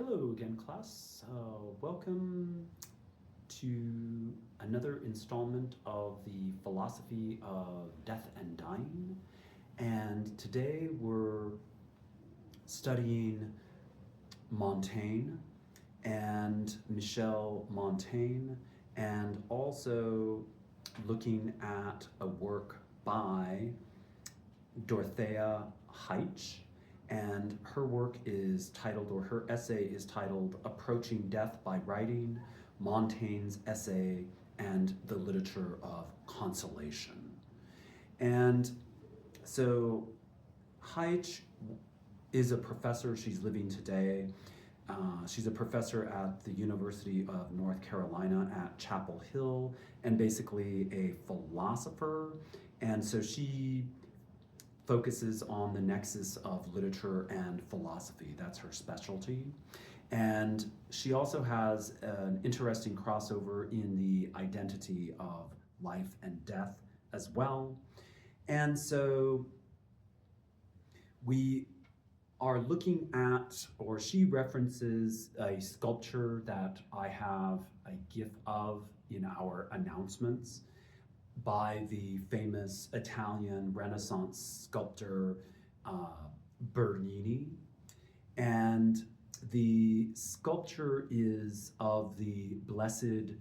Hello again, class. Welcome to another installment of the philosophy of death and dying. And today we're studying Montaigne and Michel Montaigne, and also looking at a work by Dorothea Heitsch. And her work is titled, or her essay is titled, Approaching Death by Writing, Montaigne's Essay and the Literature of Consolation. And so Heitsch is a professor. She's living today. She's a professor at the University of North Carolina at Chapel Hill, and basically a philosopher. And so she focuses on the nexus of literature and philosophy. That's her specialty. And she also has an interesting crossover in the identity of life and death as well. And so we are looking at, or she references, a sculpture that I have a GIF of in our announcements by the famous Italian Renaissance sculptor Bernini. And the sculpture is of the Blessed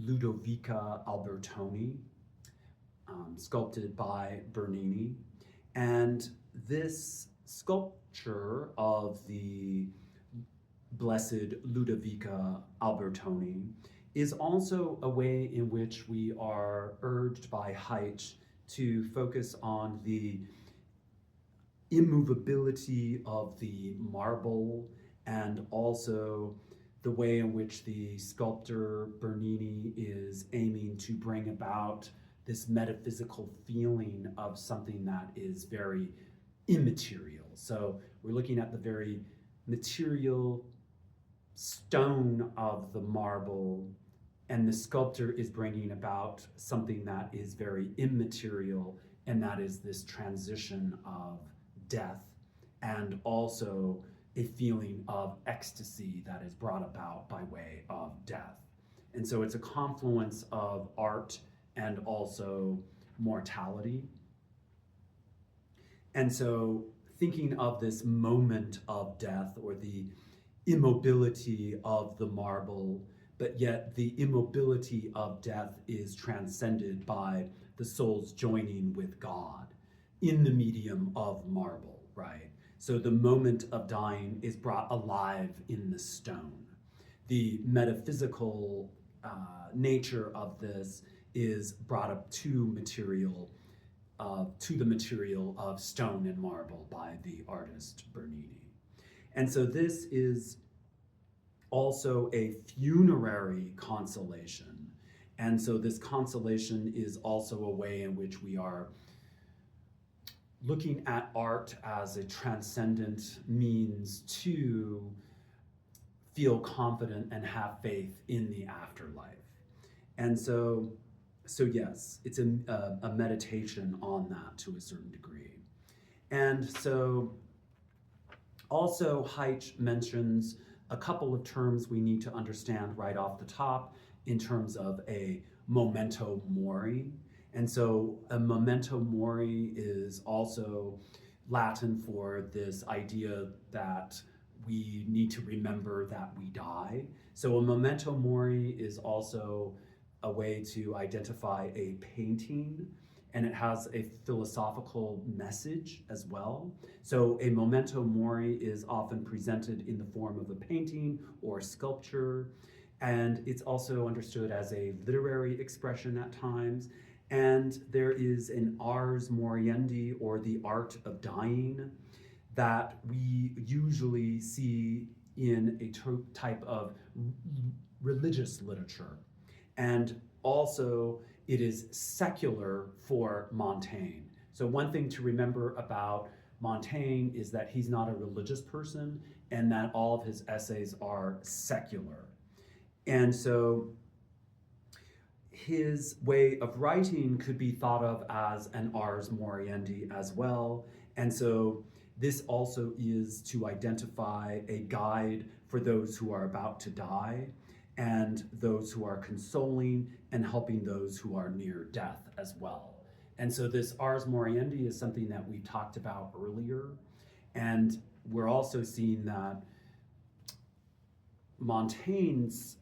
Ludovica Albertoni, sculpted by Bernini. And this sculpture of the Blessed Ludovica Albertoni is also a way in which we are urged by Heitsch to focus on the immovability of the marble, and also the way in which the sculptor Bernini is aiming to bring about this metaphysical feeling of something that is very immaterial. So we're looking at the very material stone of the marble, and the sculptor is bringing about something that is very immaterial, and that is this transition of death, and also a feeling of ecstasy that is brought about by way of death. And so it's a confluence of art and also mortality. And so thinking of this moment of death, or the immobility of the marble, but yet the immobility of death is transcended by the soul's joining with God in the medium of marble, right? So the moment of dying is brought alive in the stone. The metaphysical nature of this is brought up to the material of stone and marble by the artist Bernini. And so this is also a funerary consolation. And so this consolation is also a way in which we are looking at art as a transcendent means to feel confident and have faith in the afterlife. And so yes, it's a meditation on that to a certain degree. And so also Heitsch mentions a couple of terms we need to understand right off the top in terms of a memento mori. And so a memento mori is also Latin for this idea that we need to remember that we die. So a memento mori is also a way to identify a painting, and it has a philosophical message as well. So a memento mori is often presented in the form of a painting or sculpture, and it's also understood as a literary expression at times. And there is an ars moriendi, or the art of dying, that we usually see in a type of religious literature. And also it is secular for Montaigne. So one thing to remember about Montaigne is that he's not a religious person, and that all of his essays are secular. And so his way of writing could be thought of as an ars moriendi as well. And so this also is to identify a guide for those who are about to die, and those who are consoling and helping those who are near death as well. And so this ars moriendi is something that we talked about earlier. And we're also seeing that Montaigne's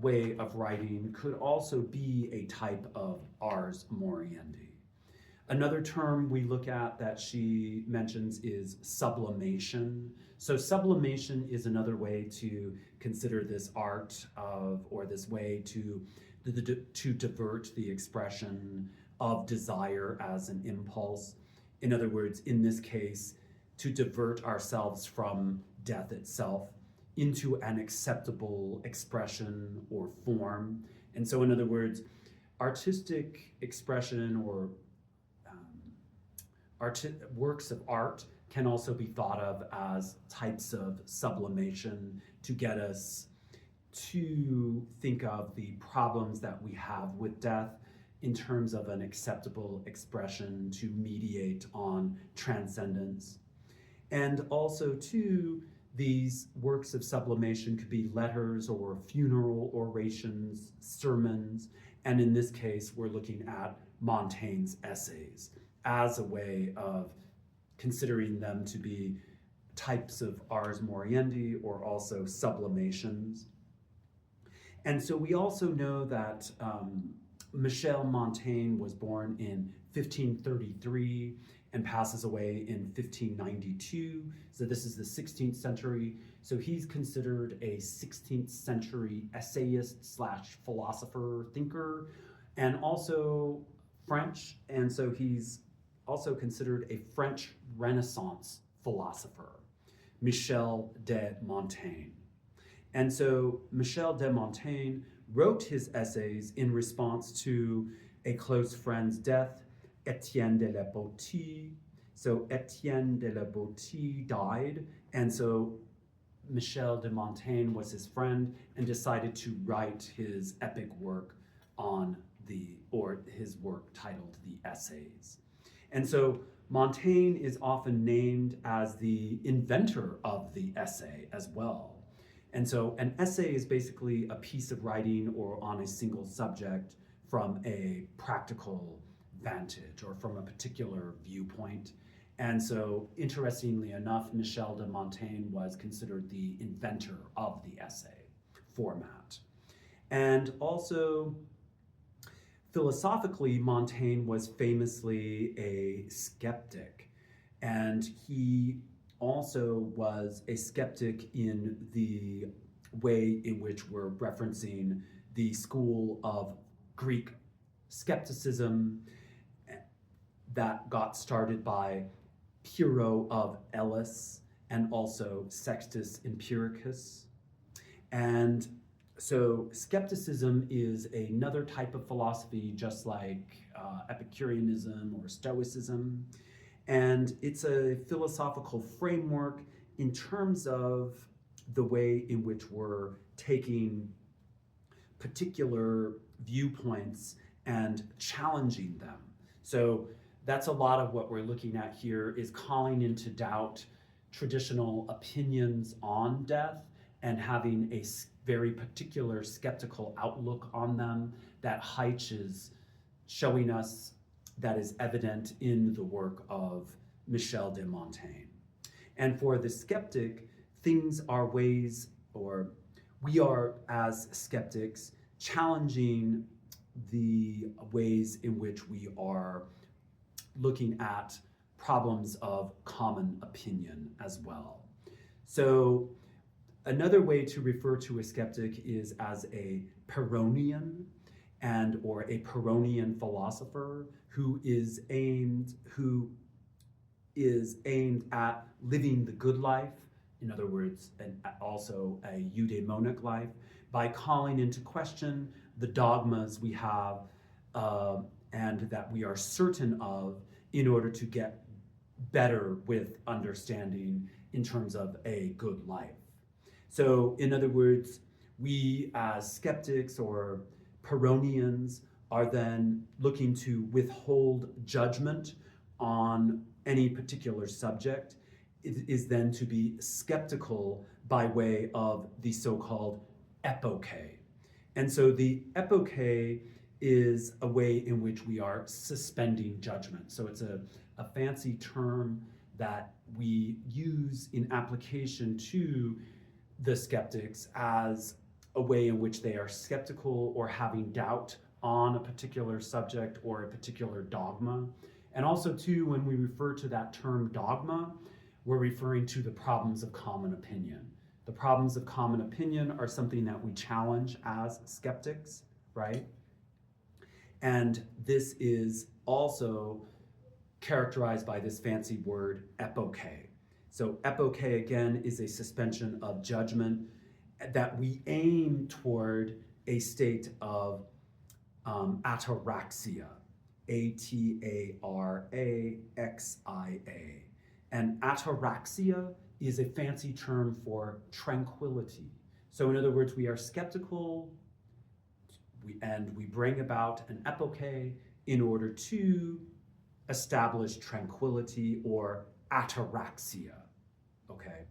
way of writing could also be a type of ars moriendi. Another term we look at that she mentions is sublimation. So sublimation is another way to consider this art of, or this way to divert the expression of desire as an impulse. In other words, in this case, to divert ourselves from death itself into an acceptable expression or form. And so in other words, artistic expression or works of art can also be thought of as types of sublimation to get us to think of the problems that we have with death in terms of an acceptable expression to mediate on transcendence. And also too, these works of sublimation could be letters or funeral orations, sermons, and in this case, we're looking at Montaigne's essays as a way of considering them to be types of ars moriendi or also sublimations. And so we also know that Michel Montaigne was born in 1533 and passes away in 1592. So this is the 16th century. So he's considered a 16th century essayist slash philosopher, thinker, and also French. And so he's also considered a French Renaissance philosopher, Michel de Montaigne. And so Michel de Montaigne wrote his essays in response to a close friend's death, Etienne de la Boétie. So Etienne de la Boétie died, and so Michel de Montaigne was his friend and decided to write his epic work his work titled The Essays. And so Montaigne is often named as the inventor of the essay as well. And so an essay is basically a piece of writing or on a single subject from a practical vantage or from a particular viewpoint. And so interestingly enough, Michel de Montaigne was considered the inventor of the essay format. And also, philosophically, Montaigne was famously a skeptic, and he also was a skeptic in the way in which we're referencing the school of Greek skepticism that got started by Pyrrho of Elis and also Sextus Empiricus. And so skepticism is another type of philosophy, just like Epicureanism or Stoicism. And it's a philosophical framework in terms of the way in which we're taking particular viewpoints and challenging them. So that's a lot of what we're looking at here, is calling into doubt traditional opinions on death and having a very particular skeptical outlook on them that Heitsch is showing us that is evident in the work of Michel de Montaigne. And for the skeptic, things are ways, or we are as skeptics challenging the ways in which we are looking at problems of common opinion as well. So another way to refer to a skeptic is as a Pyrrhonian or a Pyrrhonian philosopher who is aimed at living the good life, in other words, and also a eudaimonic life, by calling into question the dogmas we have and that we are certain of in order to get better with understanding in terms of a good life. So in other words, we as skeptics or Pyrrhonians are then looking to withhold judgment on any particular subject is then to be skeptical by way of the so-called epoche. And so the epoche is a way in which we are suspending judgment. So it's a fancy term that we use in application to the skeptics as a way in which they are skeptical or having doubt on a particular subject or a particular dogma. And also too, when we refer to that term dogma, we're referring to the problems of common opinion. The problems of common opinion are something that we challenge as skeptics, right? And this is also characterized by this fancy word epoche. So epoche, again, is a suspension of judgment that we aim toward a state of ataraxia, A-T-A-R-A-X-I-A. And ataraxia is a fancy term for tranquility. So in other words, we are skeptical, and we bring about an epoche in order to establish tranquility or ataraxia, okay?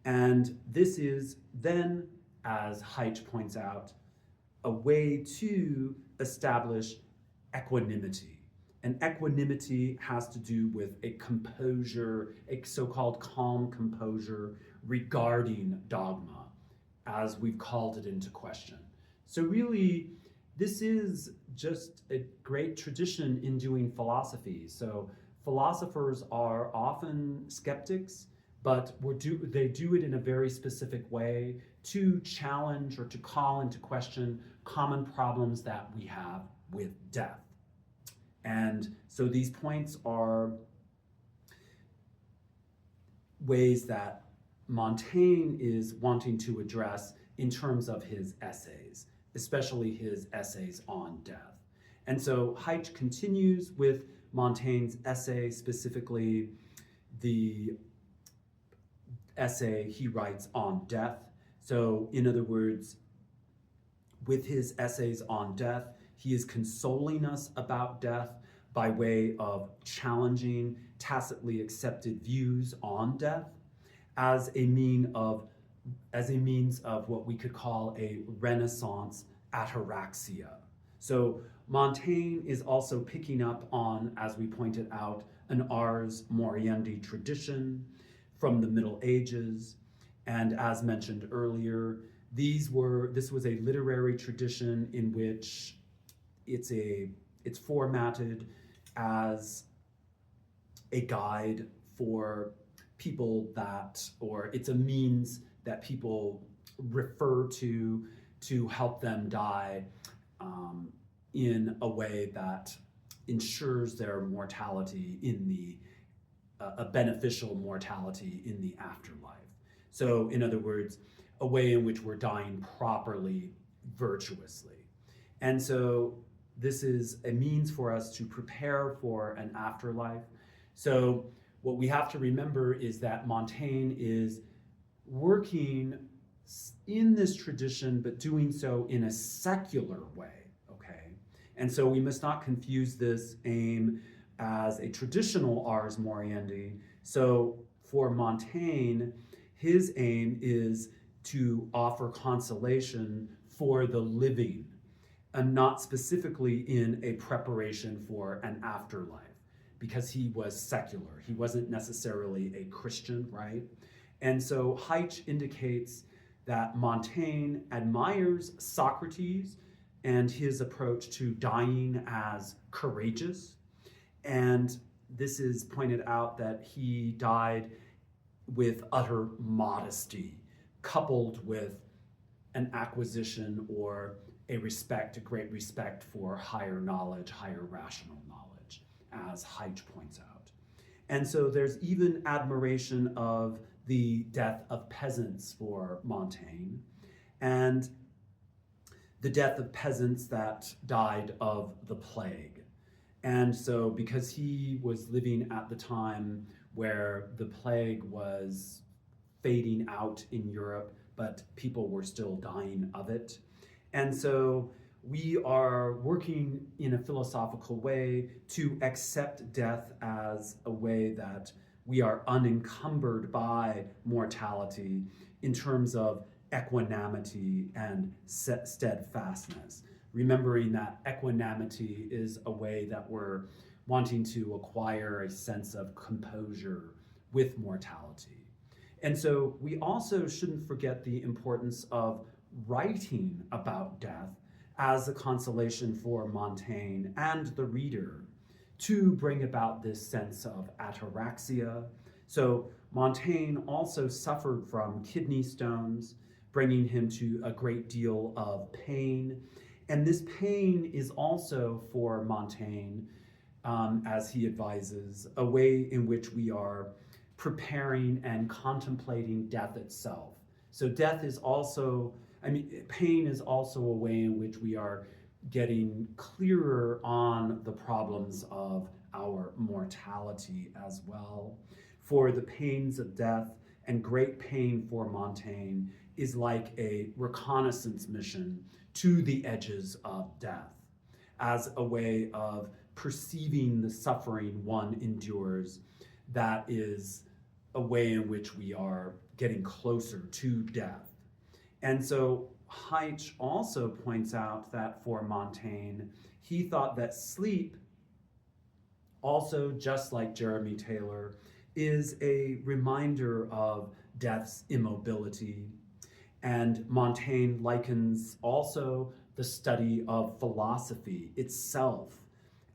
And this is then, as Heitsch points out, a way to establish equanimity. And equanimity has to do with a composure, a so-called calm composure regarding dogma, as we've called it into question. So really, this is just a great tradition in doing philosophy. So philosophers are often skeptics, but they do it in a very specific way to challenge or to call into question common problems that we have with death. And so these points are ways that Montaigne is wanting to address in terms of his essays, especially his essays on death. And so Heitsch continues with Montaigne's essay, specifically the essay he writes on death. So in other words, with his essays on death, he is consoling us about death by way of challenging tacitly accepted views on death as a means of what we could call a Renaissance ataraxia. So Montaigne is also picking up on, as we pointed out, an ars moriendi tradition from the Middle Ages. And as mentioned earlier, this was a literary tradition in which it's formatted as a guide for people or it's a means that people refer to help them die in a way that ensures their mortality a beneficial mortality in the afterlife. So in other words, a way in which we're dying properly, virtuously. And so this is a means for us to prepare for an afterlife. So what we have to remember is that Montaigne is working in this tradition, but doing so in a secular way, okay? And so we must not confuse this aim as a traditional ars moriendi. So for Montaigne, his aim is to offer consolation for the living, and not specifically in a preparation for an afterlife, because he was secular. He wasn't necessarily a Christian, right? And so Heitsch indicates that Montaigne admires Socrates and his approach to dying as courageous. And this is pointed out that he died with utter modesty, coupled with an acquisition or a great respect for higher knowledge, higher rational knowledge, as Heitsch points out. And so there's even admiration of the death of peasants for Montaigne, and the death of peasants that died of the plague. And so because he was living at the time where the plague was fading out in Europe, but people were still dying of it. And so we are working in a philosophical way to accept death as a way that we are unencumbered by mortality in terms of equanimity and steadfastness. Remembering that equanimity is a way that we're wanting to acquire a sense of composure with mortality. And so we also shouldn't forget the importance of writing about death as a consolation for Montaigne and the reader to bring about this sense of ataraxia. So Montaigne also suffered from kidney stones, bringing him to a great deal of pain. And this pain is also for Montaigne, as he advises, a way in which we are preparing and contemplating death itself. So death is also, pain is also a way in which we are getting clearer on the problems of our mortality as well. For the pains of death and great pain for Montaigne is like a reconnaissance mission to the edges of death, as a way of perceiving the suffering one endures. That is a way in which we are getting closer to death. And so Heitsch also points out that for Montaigne, he thought that sleep, also just like Jeremy Taylor, is a reminder of death's immobility. And Montaigne likens also the study of philosophy itself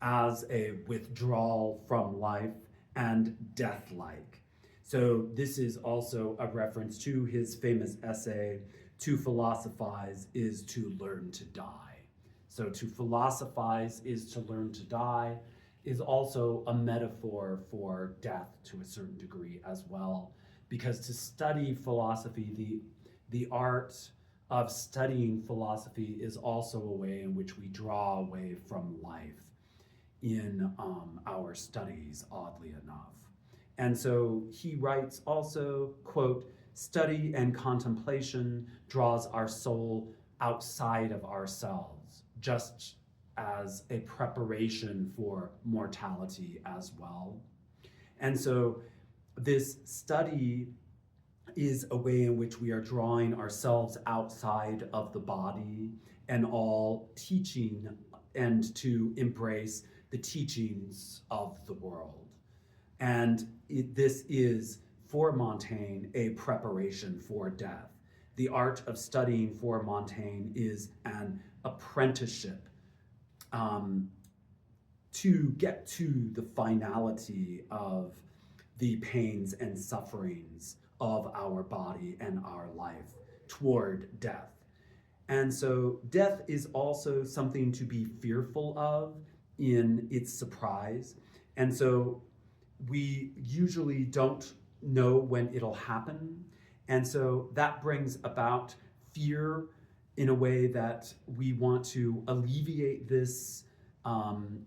as a withdrawal from life and death-like. So this is also a reference to his famous essay, "To philosophize is to learn to die." So to philosophize is to learn to die is also a metaphor for death to a certain degree as well, because to study philosophy, the art of studying philosophy is also a way in which we draw away from life in our studies, oddly enough. And so he writes also, quote, "Study and contemplation draws our soul outside of ourselves, just as a preparation for mortality as well." And so this study is a way in which we are drawing ourselves outside of the body and all teaching, and to embrace the teachings of the world. And this is, for Montaigne, a preparation for death. The art of studying for Montaigne is an apprenticeship to get to the finality of the pains and sufferings of our body and our life toward death. And so death is also something to be fearful of in its surprise. And so we usually don't know when it'll happen. And so that brings about fear in a way that we want to alleviate this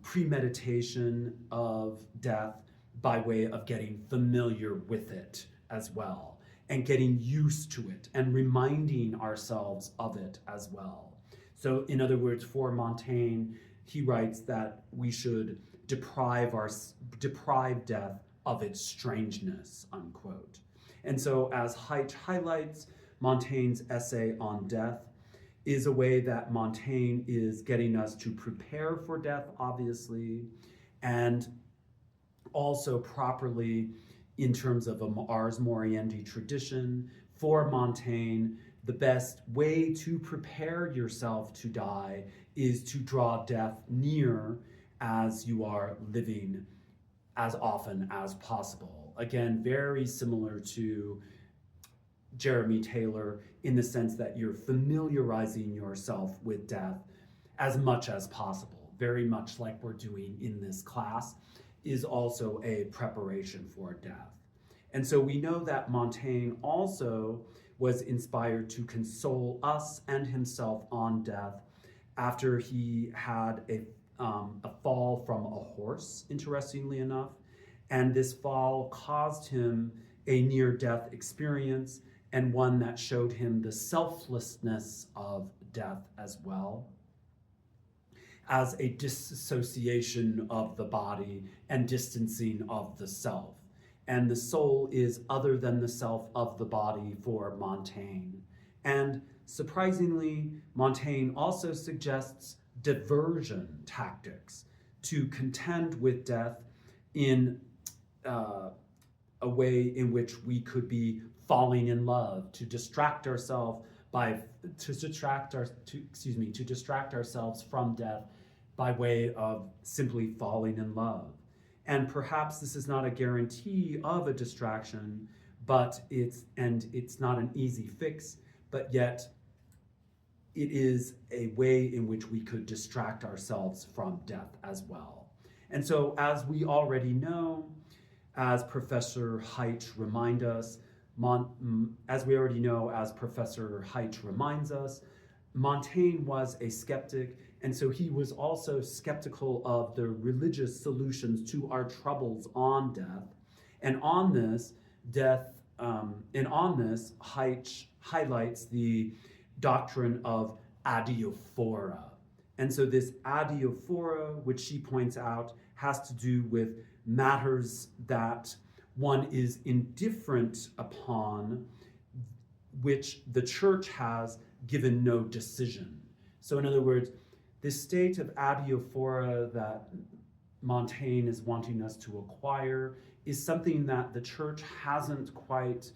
premeditation of death by way of getting familiar with it as well, and getting used to it and reminding ourselves of it as well. So in other words, for Montaigne, he writes that we should deprive death of its strangeness, unquote. And so as Heitsch highlights, Montaigne's essay on death is a way that Montaigne is getting us to prepare for death, obviously, and also properly in terms of a Ars Moriendi tradition. For Montaigne, the best way to prepare yourself to die is to draw death near as you are living as often as possible. Again, very similar to Jeremy Taylor in the sense that you're familiarizing yourself with death as much as possible, very much like we're doing in this class, is also a preparation for death. And so we know that Montaigne also was inspired to console us and himself on death after he had a fall from a horse, interestingly enough. And this fall caused him a near-death experience, and one that showed him the selflessness of death as well, as a disassociation of the body and distancing of the self. and the soul is other than the self of the body for Montaigne. And surprisingly, Montaigne also suggests diversion tactics to contend with death in a way in which we could be falling in love, to distract ourselves to distract ourselves from death by way of simply falling in love. And perhaps this is not a guarantee of a distraction, but it's not an easy fix, but yet it is a way in which we could distract ourselves from death as well. And so, as we already know, as Professor Heitsch reminds us, Montaigne was a skeptic, and so he was also skeptical of the religious solutions to our troubles on death. And on this, Heitsch highlights the doctrine of adiaphora. And so this adiaphora, which she points out, has to do with matters that one is indifferent upon, which the church has given no decision. So in other words, this state of adiaphora that Montaigne is wanting us to acquire is something that the church hasn't quite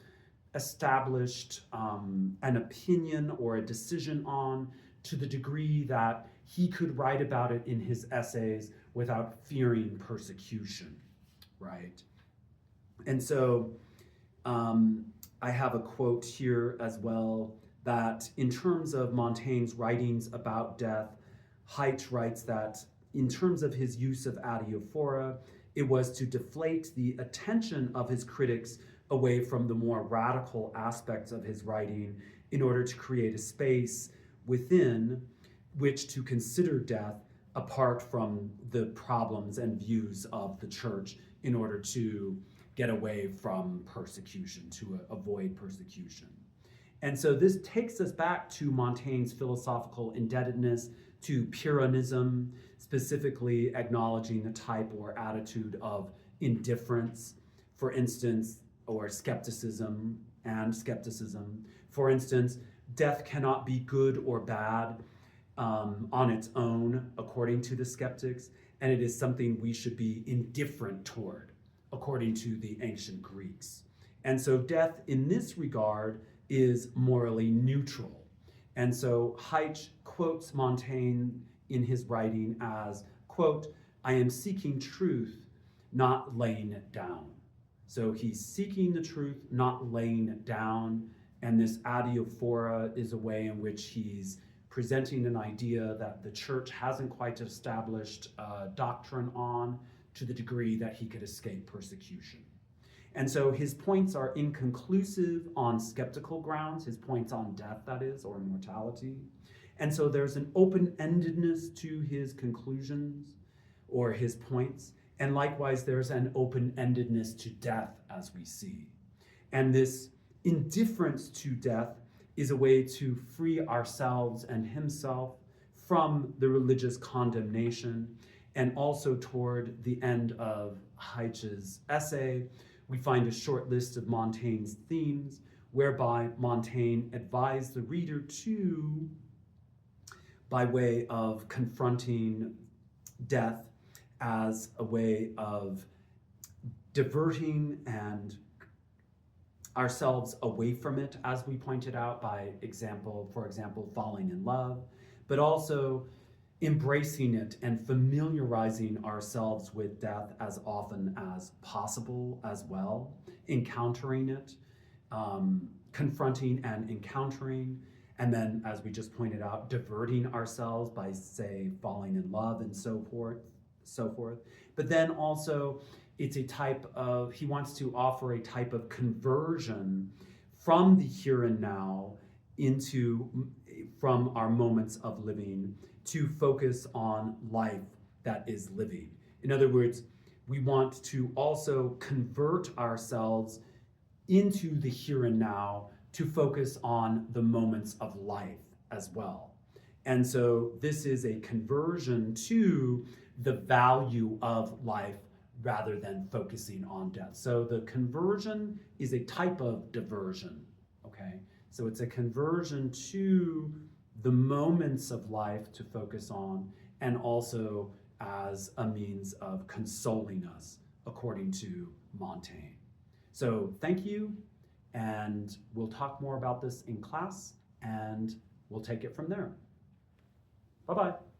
established an opinion or a decision on, to the degree that he could write about it in his essays without fearing persecution, right? And so I have a quote here as well, that in terms of Montaigne's writings about death, Heitsch writes that in terms of his use of adiaphora, it was to deflate the attention of his critics away from the more radical aspects of his writing in order to create a space within which to consider death apart from the problems and views of the church in order to get away from persecution, to avoid persecution. And so this takes us back to Montaigne's philosophical indebtedness to Pyrrhonism, specifically acknowledging the type or attitude of indifference, for instance, or skepticism. For instance, death cannot be good or bad on its own, according to the skeptics, and it is something we should be indifferent toward, according to the ancient Greeks. And so death in this regard is morally neutral. And so Heitsch quotes Montaigne in his writing as, quote, "I am seeking truth, not laying it down." So he's seeking the truth, not laying it down. And this adiaphora is a way in which he's presenting an idea that the church hasn't quite established doctrine on, to the degree that he could escape persecution. And so his points are inconclusive on skeptical grounds, his points on death, that is, or mortality. And so there's an open-endedness to his conclusions or his points. And likewise, there's an open-endedness to death, as we see. And this indifference to death is a way to free ourselves and himself from the religious condemnation. And also toward the end of Heitsch's essay, we find a short list of Montaigne's themes, whereby Montaigne advised the reader to, by way of confronting death as a way of diverting and ourselves away from it, as we pointed out, for example, falling in love, but also embracing it and familiarizing ourselves with death as often as possible as well, encountering it, confronting and encountering, and then, as we just pointed out, diverting ourselves by, say, falling in love and so forth. But then also, it's a type of, he wants to offer a type of conversion from the here and now from our moments of living to focus on life that is living. In other words, we want to also convert ourselves into the here and now to focus on the moments of life as well. And so this is a conversion to the value of life rather than focusing on death. So the conversion is a type of diversion, okay? So it's a conversion to the moments of life to focus on, and also as a means of consoling us, according to Montaigne. So thank you, and we'll talk more about this in class, and we'll take it from there. Bye-bye.